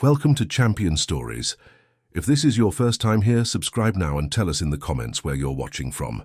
Welcome to Champion Stories. If this is your first time here, subscribe now and tell us in the comments where you're watching from.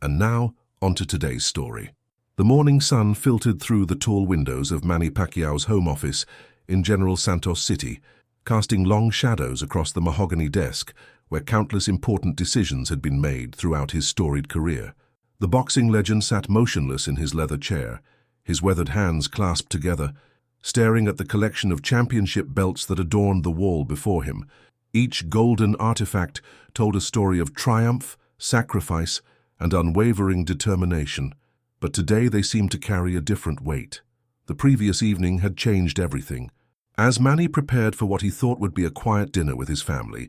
And now, on to today's story. The morning sun filtered through the tall windows of Manny Pacquiao's home office in General Santos City, casting long shadows across the mahogany desk where countless important decisions had been made throughout his storied career. The boxing legend sat motionless in his leather chair, his weathered hands clasped together, staring at the collection of championship belts that adorned the wall before him. Each golden artifact told a story of triumph, sacrifice, and unwavering determination. But today they seemed to carry a different weight. The previous evening had changed everything. As Manny prepared for what he thought would be a quiet dinner with his family,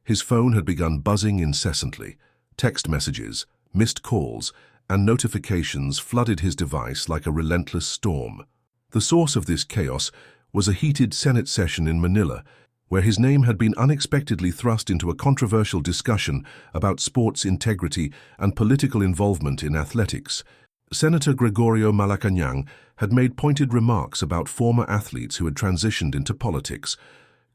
his phone had begun buzzing incessantly. Text messages, missed calls, and notifications flooded his device like a relentless storm. The source of this chaos was a heated Senate session in Manila, where his name had been unexpectedly thrust into a controversial discussion about sports integrity and political involvement in athletics. Senator Gregorio Malacañang had made pointed remarks about former athletes who had transitioned into politics,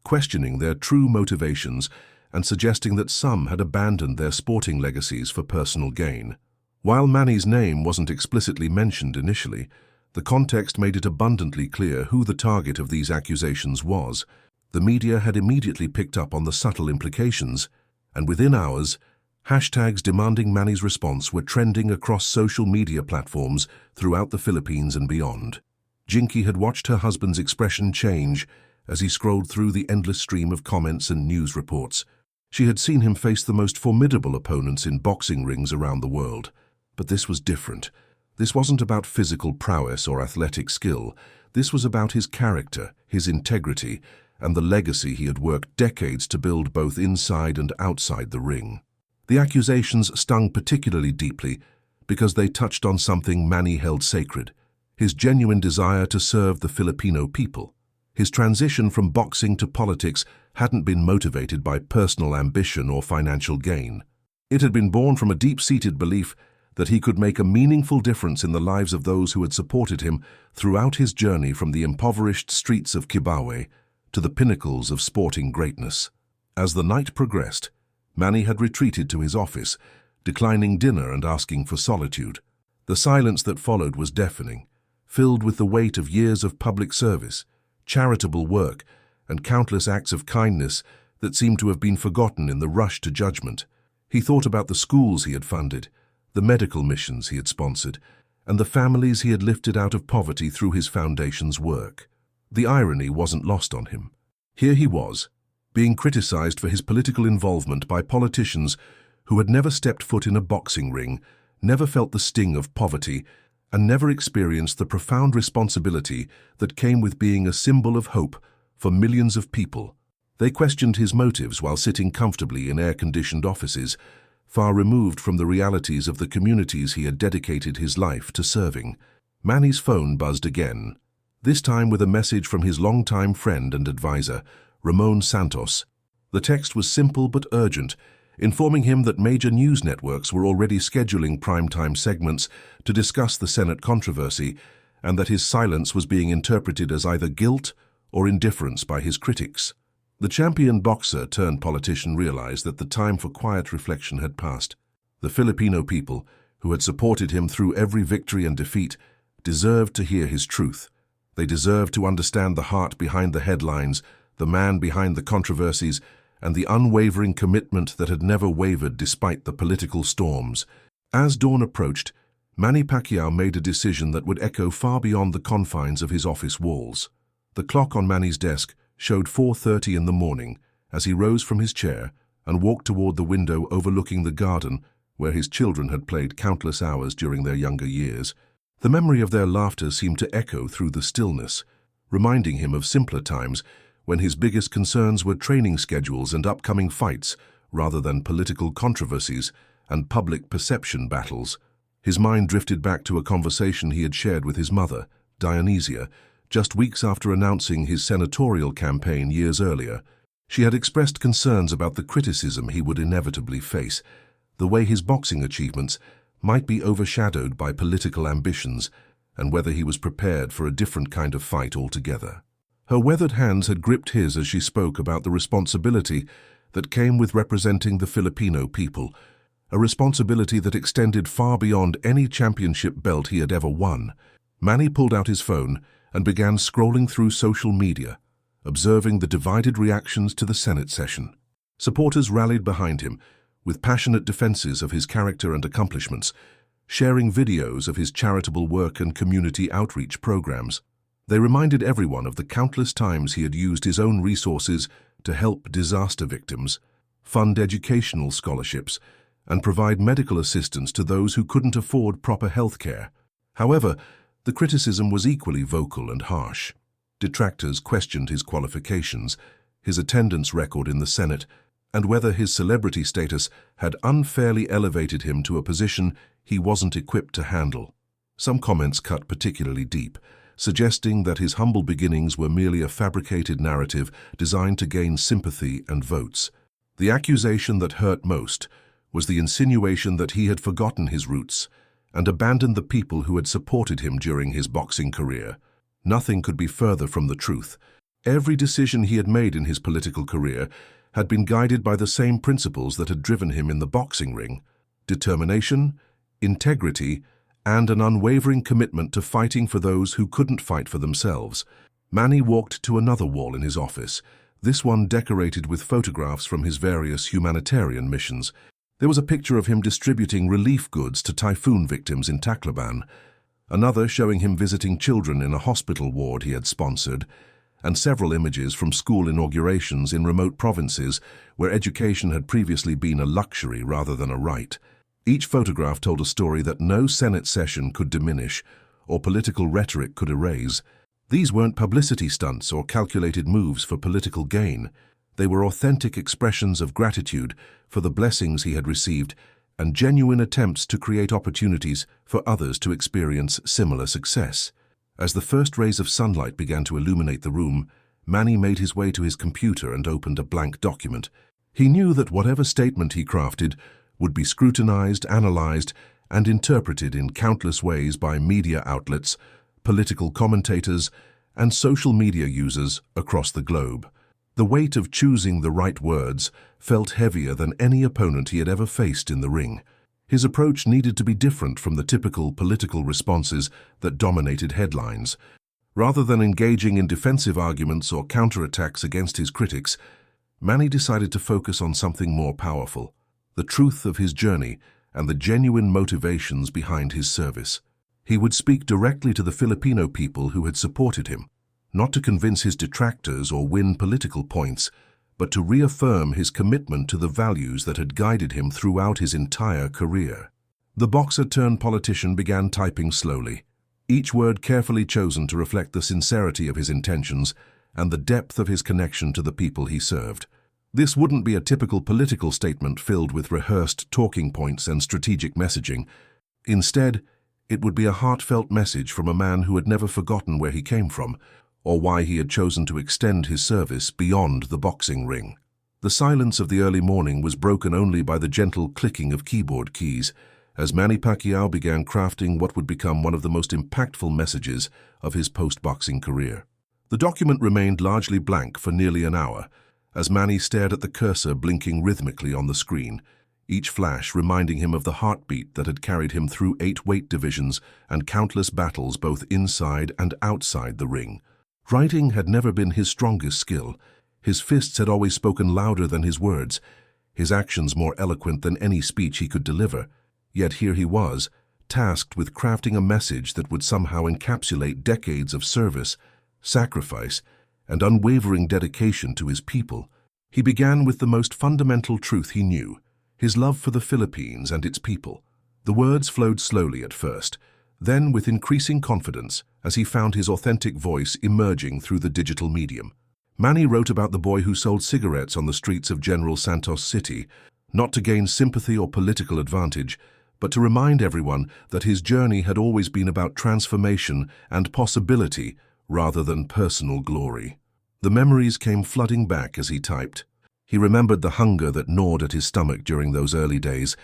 questioning their true motivations and suggesting that some had abandoned their sporting legacies for personal gain. While Manny's name wasn't explicitly mentioned initially, the context made it abundantly clear who the target of these accusations was. The media had immediately picked up on the subtle implications, and within hours, hashtags demanding Manny's response were trending across social media platforms throughout the Philippines and beyond. Jinky had watched her husband's expression change as he scrolled through the endless stream of comments and news reports. She had seen him face the most formidable opponents in boxing rings around the world. But this was different. This wasn't about physical prowess or athletic skill. This was about his character, his integrity, and the legacy he had worked decades to build both inside and outside the ring. The accusations stung particularly deeply because they touched on something Manny held sacred: his genuine desire to serve the Filipino people. His transition from boxing to politics hadn't been motivated by personal ambition or financial gain. It had been born from a deep-seated belief that he could make a meaningful difference in the lives of those who had supported him throughout his journey from the impoverished streets of Cubao to the pinnacles of sporting greatness. As the night progressed, Manny had retreated to his office, declining dinner and asking for solitude. The silence that followed was deafening, filled with the weight of years of public service, charitable work, and countless acts of kindness that seemed to have been forgotten in the rush to judgment. He thought about the schools he had funded, the medical missions he had sponsored, and the families he had lifted out of poverty through his foundation's work. The irony wasn't lost on him. Here he was, being criticized for his political involvement by politicians who had never stepped foot in a boxing ring, never felt the sting of poverty, and never experienced the profound responsibility that came with being a symbol of hope for millions of people. They questioned his motives while sitting comfortably in air-conditioned offices, far removed from the realities of the communities he had dedicated his life to serving. Manny's phone buzzed again, this time with a message from his longtime friend and advisor, Ramon Santos. The text was simple but urgent, informing him that major news networks were already scheduling primetime segments to discuss the Senate controversy, and that his silence was being interpreted as either guilt or indifference by his critics. The champion boxer turned politician realized that the time for quiet reflection had passed. The Filipino people, who had supported him through every victory and defeat, deserved to hear his truth. They deserved to understand the heart behind the headlines, the man behind the controversies, and the unwavering commitment that had never wavered despite the political storms. As dawn approached, Manny Pacquiao made a decision that would echo far beyond the confines of his office walls. The clock on Manny's desk showed 4:30 in the morning as he rose from his chair and walked toward the window overlooking the garden where his children had played countless hours during their younger years. The memory of their laughter seemed to echo through the stillness, reminding him of simpler times when his biggest concerns were training schedules and upcoming fights rather than political controversies and public perception battles. His mind drifted back to a conversation he had shared with his mother, Dionysia, just weeks after announcing his senatorial campaign years earlier. She had expressed concerns about the criticism he would inevitably face, the way his boxing achievements might be overshadowed by political ambitions, and whether he was prepared for a different kind of fight altogether. Her weathered hands had gripped his as she spoke about the responsibility that came with representing the Filipino people, a responsibility that extended far beyond any championship belt he had ever won. Manny pulled out his phone and began scrolling through social media, observing the divided reactions to the Senate session. Supporters rallied behind him, with passionate defenses of his character and accomplishments, sharing videos of his charitable work and community outreach programs. They reminded everyone of the countless times he had used his own resources to help disaster victims, fund educational scholarships, and provide medical assistance to those who couldn't afford proper health care. However, the criticism was equally vocal and harsh. Detractors questioned his qualifications, his attendance record in the Senate, and whether his celebrity status had unfairly elevated him to a position he wasn't equipped to handle. Some comments cut particularly deep, suggesting that his humble beginnings were merely a fabricated narrative designed to gain sympathy and votes. The accusation that hurt most was the insinuation that he had forgotten his roots and abandoned the people who had supported him during his boxing career. Nothing could be further from the truth. Every decision he had made in his political career had been guided by the same principles that had driven him in the boxing ring: determination, integrity, and an unwavering commitment to fighting for those who couldn't fight for themselves. Manny walked to another wall in his office, this one decorated with photographs from his various humanitarian missions. There was a picture of him distributing relief goods to typhoon victims in Tacloban, another showing him visiting children in a hospital ward he had sponsored, and several images from school inaugurations in remote provinces where education had previously been a luxury rather than a right. Each photograph told a story that no Senate session could diminish or political rhetoric could erase. These weren't publicity stunts or calculated moves for political gain. They were authentic expressions of gratitude for the blessings he had received and genuine attempts to create opportunities for others to experience similar success. As the first rays of sunlight began to illuminate the room, Manny made his way to his computer and opened a blank document. He knew that whatever statement he crafted would be scrutinized, analyzed, and interpreted in countless ways by media outlets, political commentators, and social media users across the globe. The weight of choosing the right words felt heavier than any opponent he had ever faced in the ring. His approach needed to be different from the typical political responses that dominated headlines. Rather than engaging in defensive arguments or counterattacks against his critics, Manny decided to focus on something more powerful: the truth of his journey and the genuine motivations behind his service. He would speak directly to the Filipino people who had supported him, not to convince his detractors or win political points, but to reaffirm his commitment to the values that had guided him throughout his entire career. The boxer-turned-politician began typing slowly, each word carefully chosen to reflect the sincerity of his intentions and the depth of his connection to the people he served. This wouldn't be a typical political statement filled with rehearsed talking points and strategic messaging. Instead, it would be a heartfelt message from a man who had never forgotten where he came from, or why he had chosen to extend his service beyond the boxing ring. The silence of the early morning was broken only by the gentle clicking of keyboard keys, as Manny Pacquiao began crafting what would become one of the most impactful messages of his post-boxing career. The document remained largely blank for nearly an hour, as Manny stared at the cursor blinking rhythmically on the screen, each flash reminding him of the heartbeat that had carried him through 8 weight divisions and countless battles both inside and outside the ring. Writing had never been his strongest skill. His fists had always spoken louder than his words, his actions more eloquent than any speech he could deliver. Yet here he was, tasked with crafting a message that would somehow encapsulate decades of service, sacrifice, and unwavering dedication to his people. He began with the most fundamental truth he knew: his love for the Philippines and its people. The words flowed slowly at first, then with increasing confidence as he found his authentic voice emerging through the digital medium. Manny wrote about the boy who sold cigarettes on the streets of General Santos City, not to gain sympathy or political advantage, but to remind everyone that his journey had always been about transformation and possibility rather than personal glory. The memories came flooding back as he typed. He remembered the hunger that gnawed at his stomach during those early days,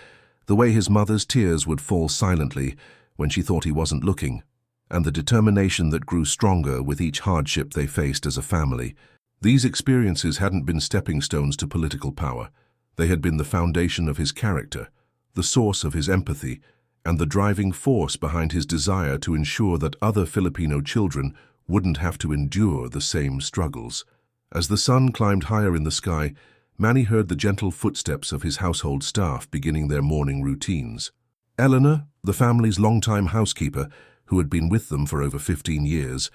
the way his mother's tears would fall silently when she thought he wasn't looking, and the determination that grew stronger with each hardship they faced as a family. These experiences hadn't been stepping stones to political power. They had been the foundation of his character, the source of his empathy, and the driving force behind his desire to ensure that other Filipino children wouldn't have to endure the same struggles. As the sun climbed higher in the sky, Manny heard the gentle footsteps of his household staff beginning their morning routines. Eleanor, the family's longtime housekeeper, who had been with them for over 15 years,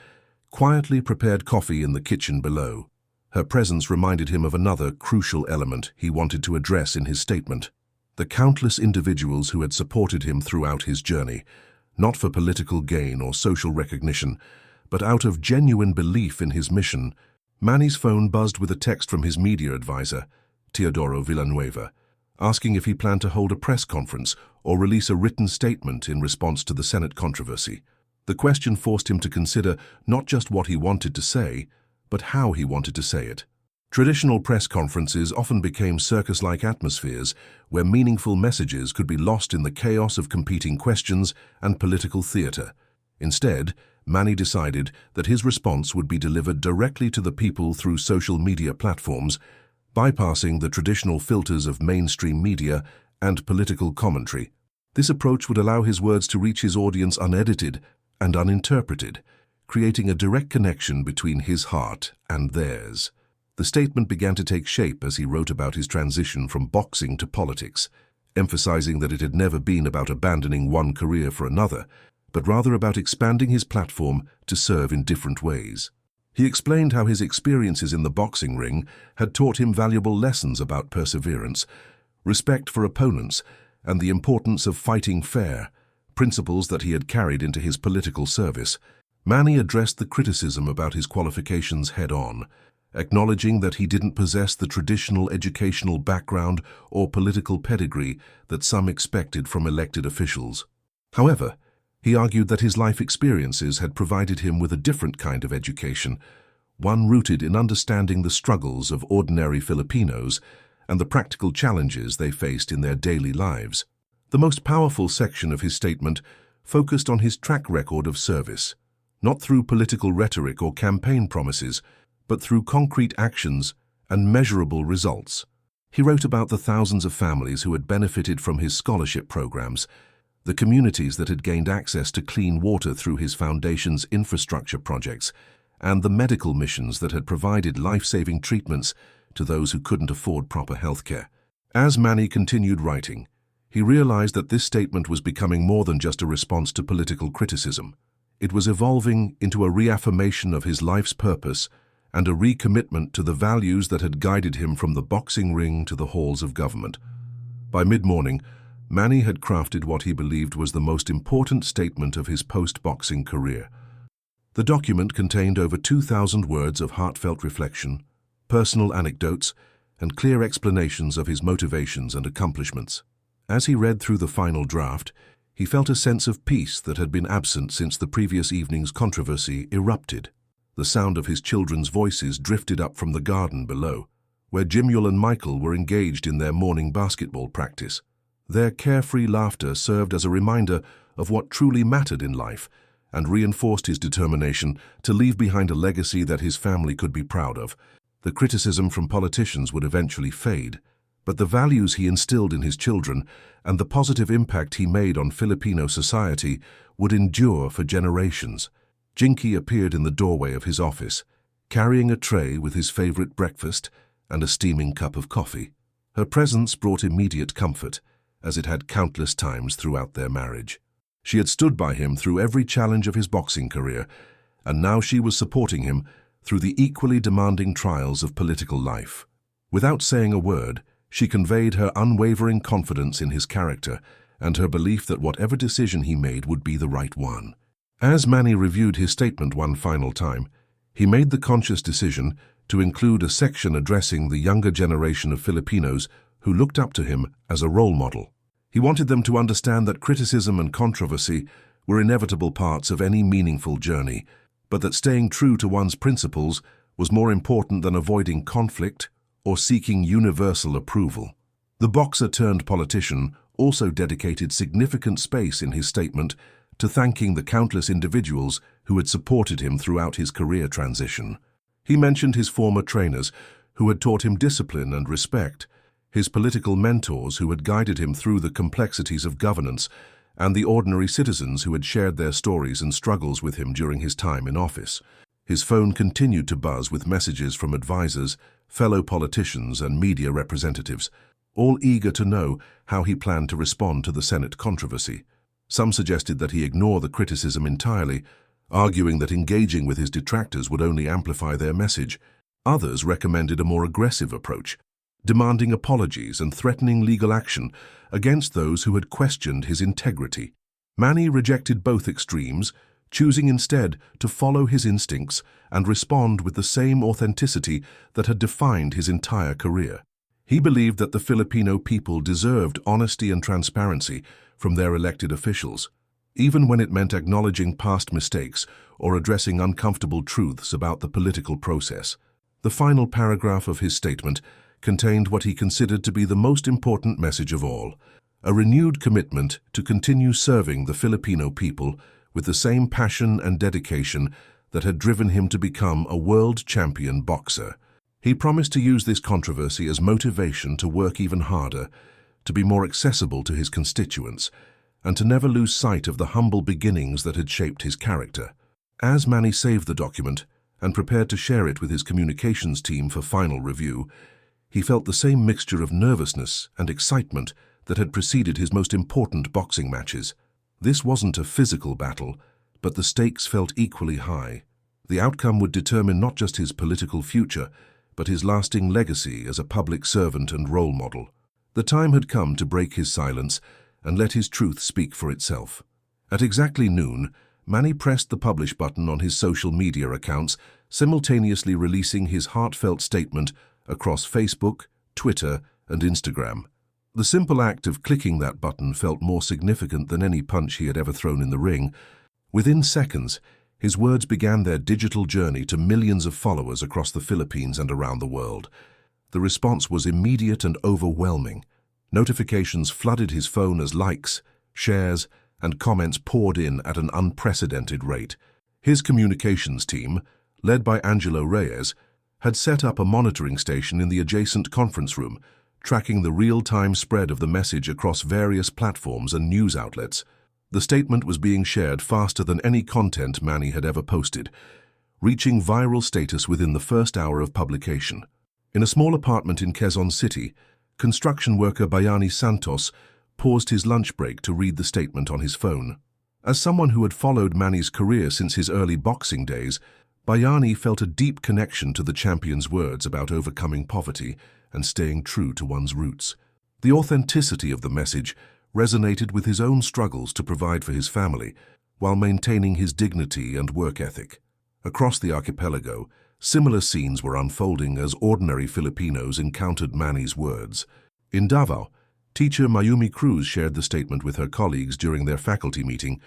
quietly prepared coffee in the kitchen below. Her presence reminded him of another crucial element he wanted to address in his statement: the countless individuals who had supported him throughout his journey, not for political gain or social recognition, but out of genuine belief in his mission. Manny's phone buzzed with a text from his media advisor, Teodoro Villanueva, asking if he planned to hold a press conference or release a written statement in response to the Senate controversy. The question forced him to consider not just what he wanted to say, but how he wanted to say it. Traditional press conferences often became circus-like atmospheres where meaningful messages could be lost in the chaos of competing questions and political theater. Instead, Manny decided that his response would be delivered directly to the people through social media platforms, bypassing the traditional filters of mainstream media and political commentary. This approach would allow his words to reach his audience unedited and uninterpreted, creating a direct connection between his heart and theirs. The statement began to take shape as he wrote about his transition from boxing to politics, emphasizing that it had never been about abandoning one career for another, but rather about expanding his platform to serve in different ways. He explained how his experiences in the boxing ring had taught him valuable lessons about perseverance, respect for opponents, and the importance of fighting fair, principles that he had carried into his political service. Manny addressed the criticism about his qualifications head-on, acknowledging that he didn't possess the traditional educational background or political pedigree that some expected from elected officials. However, he argued that his life experiences had provided him with a different kind of education, one rooted in understanding the struggles of ordinary Filipinos and the practical challenges they faced in their daily lives. The most powerful section of his statement focused on his track record of service, not through political rhetoric or campaign promises, but through concrete actions and measurable results. He wrote about the thousands of families who had benefited from his scholarship programs, the communities that had gained access to clean water through his foundation's infrastructure projects, and the medical missions that had provided life-saving treatments to those who couldn't afford proper healthcare. As Manny continued writing, he realized that this statement was becoming more than just a response to political criticism. It was evolving into a reaffirmation of his life's purpose and a recommitment to the values that had guided him from the boxing ring to the halls of government. By mid-morning, Manny had crafted what he believed was the most important statement of his post-boxing career. The document contained over 2,000 words of heartfelt reflection, personal anecdotes, and clear explanations of his motivations and accomplishments. As he read through the final draft, he felt a sense of peace that had been absent since the previous evening's controversy erupted. The sound of his children's voices drifted up from the garden below, where Jimuel and Michael were engaged in their morning basketball practice. Their carefree laughter served as a reminder of what truly mattered in life and reinforced his determination to leave behind a legacy that his family could be proud of. The criticism from politicians would eventually fade, but the values he instilled in his children and the positive impact he made on Filipino society would endure for generations. Jinky appeared in the doorway of his office, carrying a tray with his favorite breakfast and a steaming cup of coffee. Her presence brought immediate comfort, as it had countless times throughout their marriage. She had stood by him through every challenge of his boxing career, and now she was supporting him through the equally demanding trials of political life. Without saying a word, she conveyed her unwavering confidence in his character and her belief that whatever decision he made would be the right one. As Manny reviewed his statement one final time, he made the conscious decision to include a section addressing the younger generation of Filipinos who looked up to him as a role model. He wanted them to understand that criticism and controversy were inevitable parts of any meaningful journey, but that staying true to one's principles was more important than avoiding conflict or seeking universal approval. The boxer-turned-politician also dedicated significant space in his statement to thanking the countless individuals who had supported him throughout his career transition. He mentioned his former trainers who had taught him discipline and respect, his political mentors who had guided him through the complexities of governance, and the ordinary citizens who had shared their stories and struggles with him during his time in office. His phone continued to buzz with messages from advisors, fellow politicians, and media representatives, all eager to know how he planned to respond to the Senate controversy. Some suggested that he ignore the criticism entirely, arguing that engaging with his detractors would only amplify their message. Others recommended a more aggressive approach, demanding apologies and threatening legal action against those who had questioned his integrity. Manny rejected both extremes, choosing instead to follow his instincts and respond with the same authenticity that had defined his entire career. He believed that the Filipino people deserved honesty and transparency from their elected officials, even when it meant acknowledging past mistakes or addressing uncomfortable truths about the political process. The final paragraph of his statement contained what he considered to be the most important message of all: a renewed commitment to continue serving the Filipino people with the same passion and dedication that had driven him to become a world champion boxer. He promised to use this controversy as motivation to work even harder, to be more accessible to his constituents, and to never lose sight of the humble beginnings that had shaped his character. As Manny saved the document and prepared to share it with his communications team for final review, he felt the same mixture of nervousness and excitement that had preceded his most important boxing matches. This wasn't a physical battle, but the stakes felt equally high. The outcome would determine not just his political future, but his lasting legacy as a public servant and role model. The time had come to break his silence and let his truth speak for itself. At exactly noon, Manny pressed the publish button on his social media accounts, simultaneously releasing his heartfelt statement across Facebook, Twitter, and Instagram. The simple act of clicking that button felt more significant than any punch he had ever thrown in the ring. Within seconds, his words began their digital journey to millions of followers across the Philippines and around the world. The response was immediate and overwhelming. Notifications flooded his phone as likes, shares, and comments poured in at an unprecedented rate. His communications team, led by Angelo Reyes, had set up a monitoring station in the adjacent conference room, tracking the real-time spread of the message across various platforms and news outlets. The statement was being shared faster than any content Manny had ever posted, reaching viral status within the first hour of publication. In a small apartment in Quezon City, construction worker Bayani Santos paused his lunch break to read the statement on his phone. As someone who had followed Manny's career since his early boxing days, Bayani felt a deep connection to the champion's words about overcoming poverty and staying true to one's roots. The authenticity of the message resonated with his own struggles to provide for his family while maintaining his dignity and work ethic. Across the archipelago, similar scenes were unfolding as ordinary Filipinos encountered Manny's words. In Davao, teacher Mayumi Cruz shared the statement with her colleagues during their faculty meeting,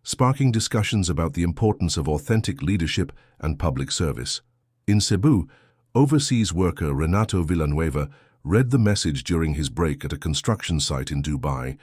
sparking discussions about the importance of authentic leadership and public service. In Cebu, overseas worker Renato Villanueva read the message during his break at a construction site in Dubai,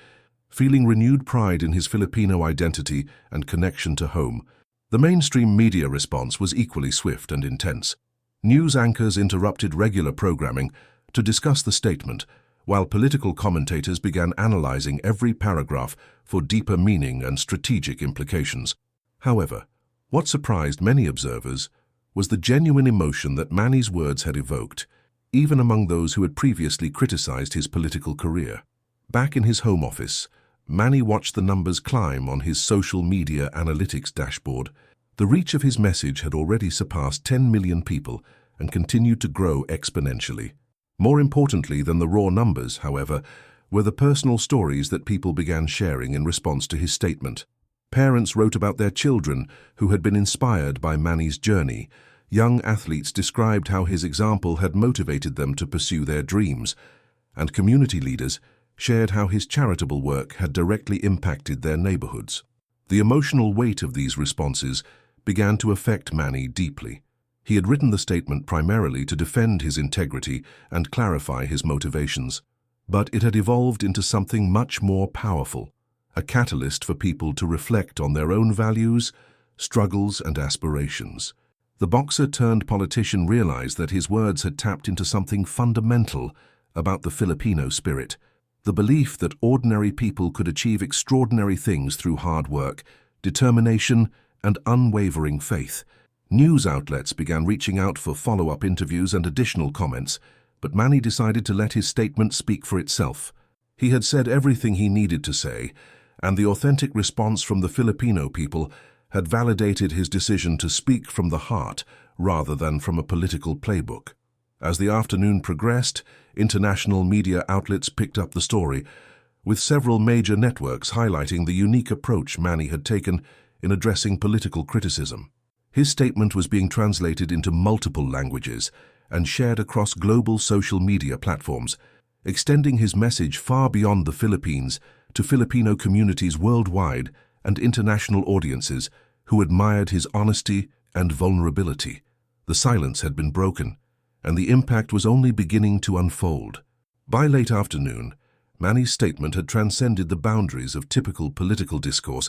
feeling renewed pride in his Filipino identity and connection to home. The mainstream media response was equally swift and intense. News anchors interrupted regular programming to discuss the statement, while political commentators began analyzing every paragraph for deeper meaning and strategic implications. However, what surprised many observers was the genuine emotion that Manny's words had evoked, even among those who had previously criticized his political career. Back in his home office, Manny watched the numbers climb on his social media analytics dashboard. The reach of his message had already surpassed 10 million people and continued to grow exponentially. More importantly than the raw numbers, however, were the personal stories that people began sharing in response to his statement. Parents wrote about their children who had been inspired by Manny's journey. Young athletes described how his example had motivated them to pursue their dreams, and community leaders shared how his charitable work had directly impacted their neighborhoods. The emotional weight of these responses began to affect Manny deeply. He had written the statement primarily to defend his integrity and clarify his motivations, but it had evolved into something much more powerful, a catalyst for people to reflect on their own values, struggles, and aspirations. The boxer-turned-politician realized that his words had tapped into something fundamental about the Filipino spirit, the belief that ordinary people could achieve extraordinary things through hard work, determination, and unwavering faith. News outlets began reaching out for follow-up interviews and additional comments, but Manny decided to let his statement speak for itself. He had said everything he needed to say, and the authentic response from the Filipino people had validated his decision to speak from the heart rather than from a political playbook. As the afternoon progressed, international media outlets picked up the story, with several major networks highlighting the unique approach Manny had taken in addressing political criticism. His statement was being translated into multiple languages and shared across global social media platforms, extending his message far beyond the Philippines to Filipino communities worldwide and international audiences who admired his honesty and vulnerability. The silence had been broken, and the impact was only beginning to unfold. By late afternoon, Manny's statement had transcended the boundaries of typical political discourse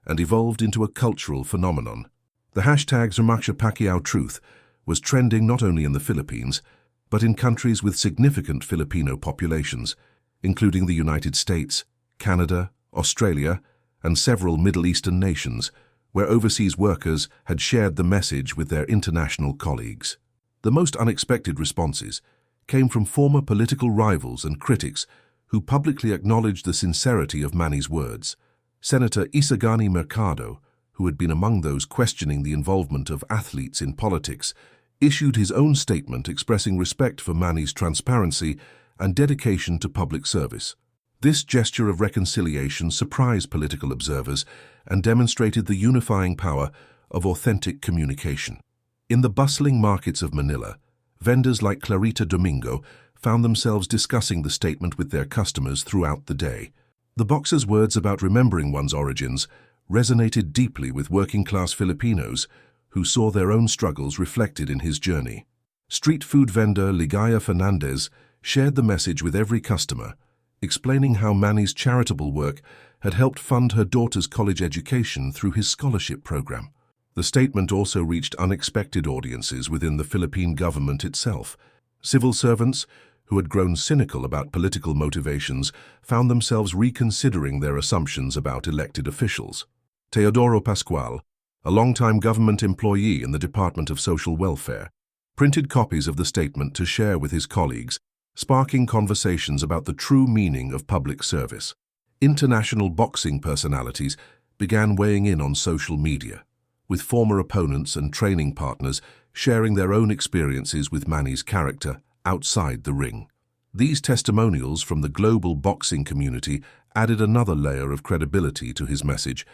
and evolved into a cultural phenomenon. The hashtag Pacquiao Truth was trending not only in the Philippines, but in countries with significant Filipino populations, including the United States, Canada, Australia, and several Middle Eastern nations, where overseas workers had shared the message with their international colleagues. The most unexpected responses came from former political rivals and critics who publicly acknowledged the sincerity of Manny's words. Senator Isagani Mercado, who had been among those questioning the involvement of athletes in politics, issued his own statement expressing respect for Manny's transparency and dedication to public service. This gesture of reconciliation surprised political observers and demonstrated the unifying power of authentic communication. In the bustling markets of Manila, vendors like Clarita Domingo found themselves discussing the statement with their customers throughout the day. The boxer's words about remembering one's origins resonated deeply with working-class Filipinos who saw their own struggles reflected in his journey. Street food vendor Ligaya Fernandez shared the message with every customer, explaining how Manny's charitable work had helped fund her daughter's college education through his scholarship program. The statement also reached unexpected audiences within the Philippine government itself. Civil servants, who had grown cynical about political motivations, found themselves reconsidering their assumptions about elected officials. Teodoro Pascual, a longtime government employee in the Department of Social Welfare, printed copies of the statement to share with his colleagues, sparking conversations about the true meaning of public service. International boxing personalities began weighing in on social media, with former opponents and training partners sharing their own experiences with Manny's character outside the ring. These testimonials from the global boxing community added another layer of credibility to his message,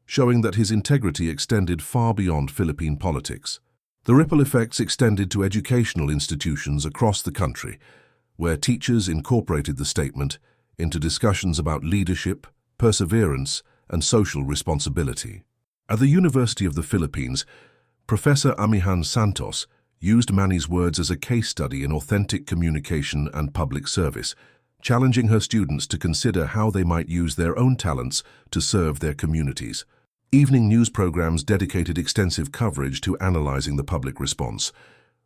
showing that his integrity extended far beyond Philippine politics. The ripple effects extended to educational institutions across the country, where teachers incorporated the statement into discussions about leadership, perseverance, and social responsibility. At the University of the Philippines, Professor Amihan Santos used Manny's words as a case study in authentic communication and public service, challenging her students to consider how they might use their own talents to serve their communities. Evening news programs dedicated extensive coverage to analyzing the public response,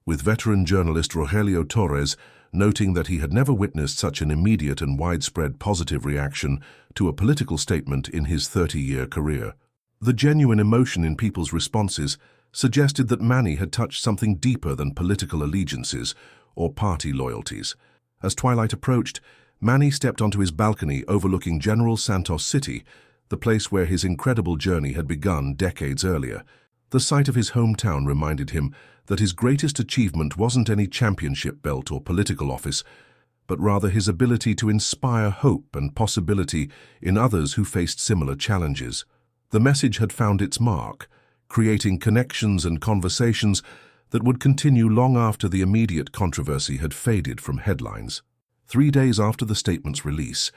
with veteran journalist Rogelio Torres noting that he had never witnessed such an immediate and widespread positive reaction to a political statement in his 30-year career. The genuine emotion in people's responses suggested that Manny had touched something deeper than political allegiances or party loyalties. As twilight approached, Manny stepped onto his balcony overlooking General Santos City, the place where his incredible journey had begun decades earlier. The sight of his hometown reminded him that his greatest achievement wasn't any championship belt or political office, but rather his ability to inspire hope and possibility in others who faced similar challenges. The message had found its mark, creating connections and conversations that would continue long after the immediate controversy had faded from headlines. 3 days after the statement's release,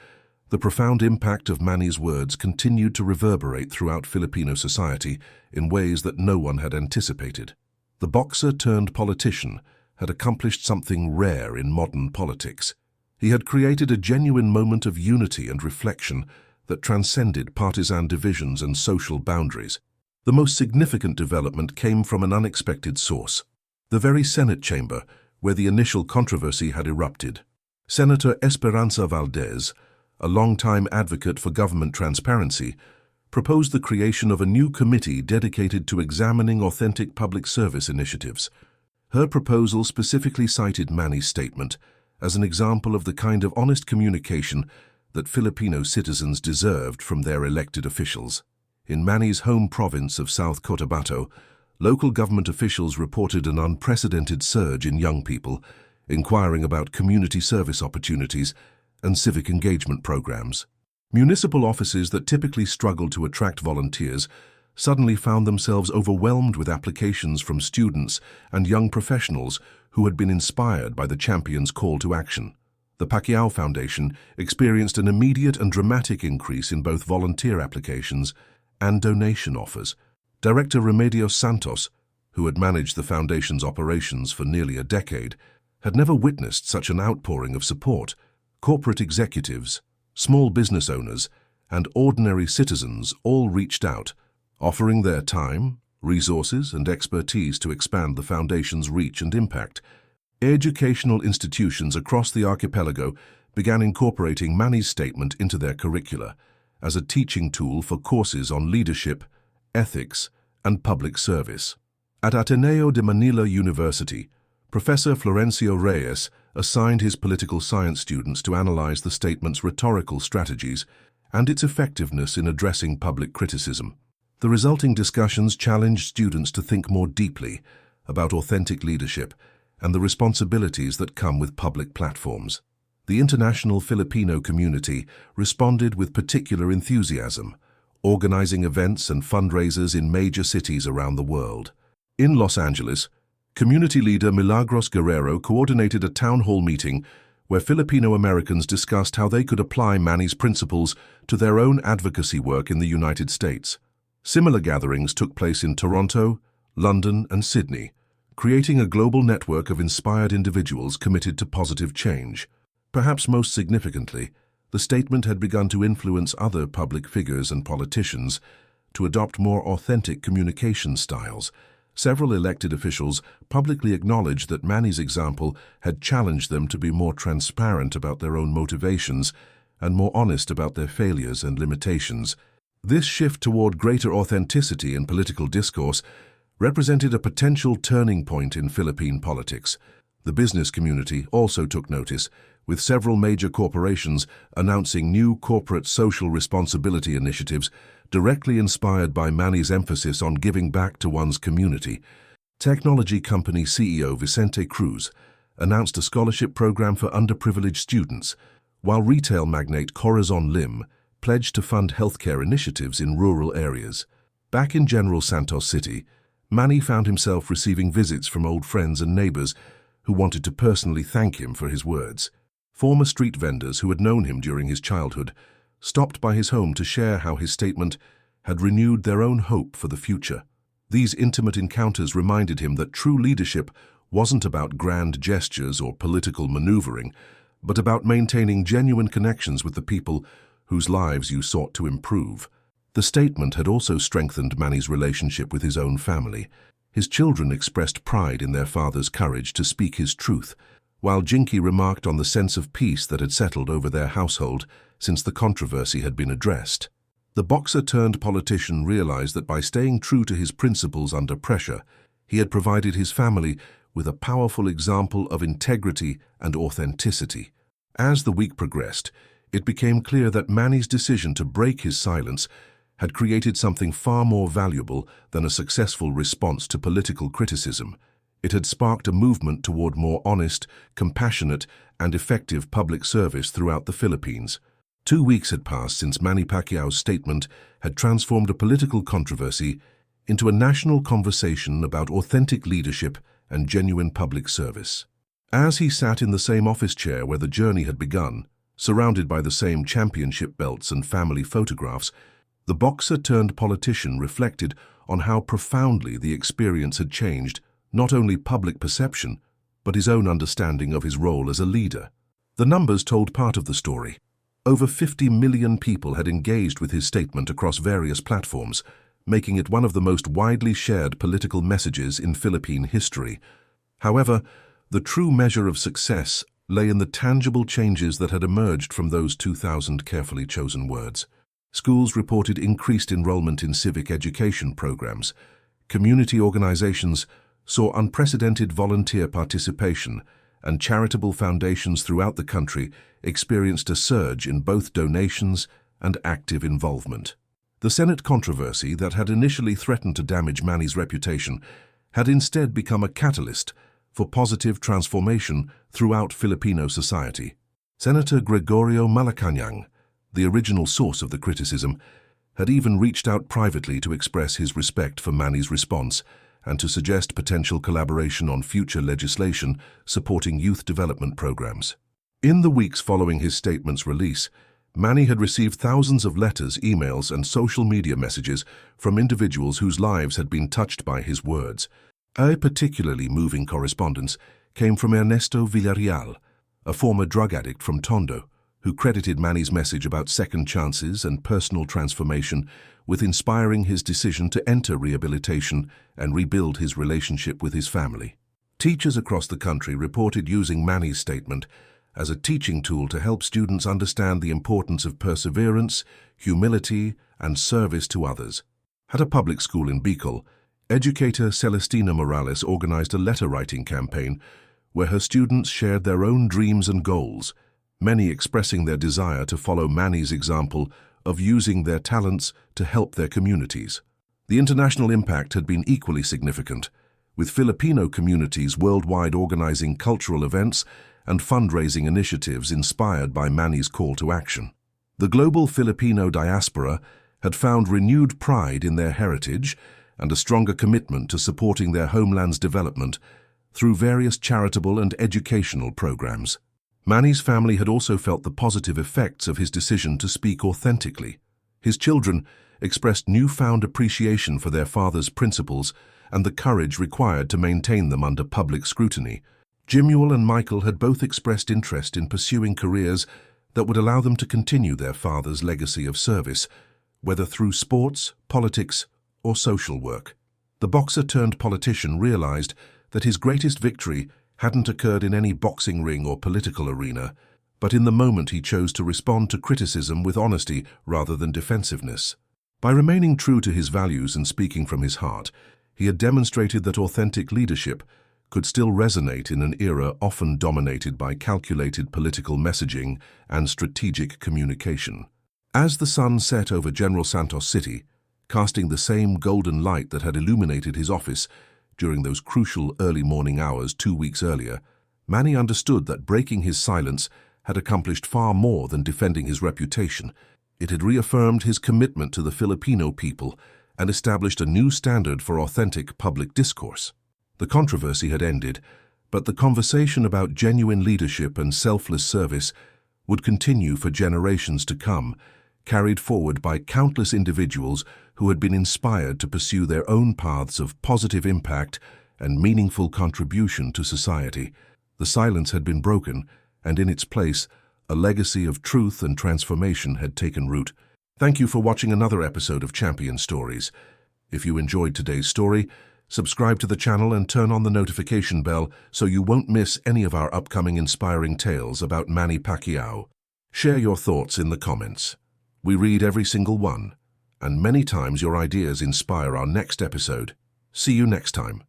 the profound impact of Manny's words continued to reverberate throughout Filipino society in ways that no one had anticipated. The boxer-turned-politician had accomplished something rare in modern politics. He had created a genuine moment of unity and reflection that transcended partisan divisions and social boundaries. The most significant development came from an unexpected source: the very Senate chamber where the initial controversy had erupted. Senator Esperanza Valdez, a longtime advocate for government transparency, proposed the creation of a new committee dedicated to examining authentic public service initiatives. Her proposal specifically cited Manny's statement as an example of the kind of honest communication that Filipino citizens deserved from their elected officials. In Manny's home province of South Cotabato, local government officials reported an unprecedented surge in young people inquiring about community service opportunities and civic engagement programs. Municipal offices that typically struggled to attract volunteers suddenly found themselves overwhelmed with applications from students and young professionals who had been inspired by the champion's call to action. The Pacquiao Foundation experienced an immediate and dramatic increase in both volunteer applications and donation offers. Director Remedios Santos, who had managed the foundation's operations for nearly a decade, had never witnessed such an outpouring of support. Corporate executives, small business owners, and ordinary citizens all reached out, offering their time, resources, and expertise to expand the foundation's reach and impact. Educational institutions across the archipelago began incorporating Manny's statement into their curricula as a teaching tool for courses on leadership, ethics, and public service. At Ateneo de Manila University, Professor Florencio Reyes assigned his political science students to analyze the statement's rhetorical strategies and its effectiveness in addressing public criticism. The resulting discussions challenged students to think more deeply about authentic leadership and the responsibilities that come with public platforms. The international Filipino community responded with particular enthusiasm, organizing events and fundraisers in major cities around the world. In Los Angeles, community leader Milagros Guerrero coordinated a town hall meeting where Filipino Americans discussed how they could apply Manny's principles to their own advocacy work in the United States. Similar gatherings took place in Toronto, London, and Sydney, creating a global network of inspired individuals committed to positive change. Perhaps most significantly, the statement had begun to influence other public figures and politicians to adopt more authentic communication styles. Several elected officials publicly acknowledged that Manny's example had challenged them to be more transparent about their own motivations and more honest about their failures and limitations. This shift toward greater authenticity in political discourse represented a potential turning point in Philippine politics. The business community also took notice, with several major corporations announcing new corporate social responsibility initiatives directly inspired by Manny's emphasis on giving back to one's community. Technology company CEO Vicente Cruz announced a scholarship program for underprivileged students, while retail magnate Corazon Lim pledged to fund healthcare initiatives in rural areas. Back in General Santos City, Manny found himself receiving visits from old friends and neighbors who wanted to personally thank him for his words. Former street vendors who had known him during his childhood stopped by his home to share how his statement had renewed their own hope for the future. These intimate encounters reminded him that true leadership wasn't about grand gestures or political maneuvering, but about maintaining genuine connections with the people whose lives you sought to improve. The statement had also strengthened Manny's relationship with his own family. His children expressed pride in their father's courage to speak his truth, while Jinky remarked on the sense of peace that had settled over their household since the controversy had been addressed. The boxer-turned-politician realized that by staying true to his principles under pressure, he had provided his family with a powerful example of integrity and authenticity. As the week progressed, it became clear that Manny's decision to break his silence had created something far more valuable than a successful response to political criticism. It had sparked a movement toward more honest, compassionate, and effective public service throughout the Philippines. 2 weeks had passed since Manny Pacquiao's statement had transformed a political controversy into a national conversation about authentic leadership and genuine public service. As he sat in the same office chair where the journey had begun, surrounded by the same championship belts and family photographs, the boxer-turned-politician reflected on how profoundly the experience had changed not only public perception, but his own understanding of his role as a leader. The numbers told part of the story. Over 50 million people had engaged with his statement across various platforms, making it one of the most widely shared political messages in Philippine history. However, the true measure of success lay in the tangible changes that had emerged from those 2,000 carefully chosen words. Schools reported increased enrollment in civic education programs. Community organizations saw unprecedented volunteer participation, and charitable foundations throughout the country experienced a surge in both donations and active involvement. The Senate controversy that had initially threatened to damage Manny's reputation had instead become a catalyst for positive transformation throughout Filipino society. Senator Gregorio Malacañang, the original source of the criticism, had even reached out privately to express his respect for Manny's response and to suggest potential collaboration on future legislation supporting youth development programs. In the weeks following his statement's release, Manny had received thousands of letters, emails, and social media messages from individuals whose lives had been touched by his words. A particularly moving correspondence came from Ernesto Villarreal, a former drug addict from Tondo, who credited Manny's message about second chances and personal transformation with inspiring his decision to enter rehabilitation and rebuild his relationship with his family. Teachers across the country reported using Manny's statement as a teaching tool to help students understand the importance of perseverance, humility, and service to others. At a public school in Bicol, educator Celestina Morales organized a letter-writing campaign where her students shared their own dreams and goals, many expressing their desire to follow Manny's example of using their talents to help their communities. The international impact had been equally significant, with Filipino communities worldwide organizing cultural events and fundraising initiatives inspired by Manny's call to action. The global Filipino diaspora had found renewed pride in their heritage and a stronger commitment to supporting their homeland's development through various charitable and educational programs. Manny's family had also felt the positive effects of his decision to speak authentically. His children expressed newfound appreciation for their father's principles and the courage required to maintain them under public scrutiny. Jimuel and Michael had both expressed interest in pursuing careers that would allow them to continue their father's legacy of service, whether through sports, politics, or social work. The boxer-turned-politician realized that his greatest victory hadn't occurred in any boxing ring or political arena, but in the moment he chose to respond to criticism with honesty rather than defensiveness. By remaining true to his values and speaking from his heart, he had demonstrated that authentic leadership could still resonate in an era often dominated by calculated political messaging and strategic communication. As the sun set over General Santos City, casting the same golden light that had illuminated his office during those crucial early morning hours 2 weeks earlier, Manny understood that breaking his silence had accomplished far more than defending his reputation. It had reaffirmed his commitment to the Filipino people and established a new standard for authentic public discourse. The controversy had ended, but the conversation about genuine leadership and selfless service would continue for generations to come, carried forward by countless individuals who had been inspired to pursue their own paths of positive impact and meaningful contribution to society. The silence had been broken, and in its place, a legacy of truth and transformation had taken root. Thank you for watching another episode of Champion Stories. If you enjoyed today's story, subscribe to the channel and turn on the notification bell so you won't miss any of our upcoming inspiring tales about Manny Pacquiao. Share your thoughts in the comments. We read every single one, and many times your ideas inspire our next episode. See you next time.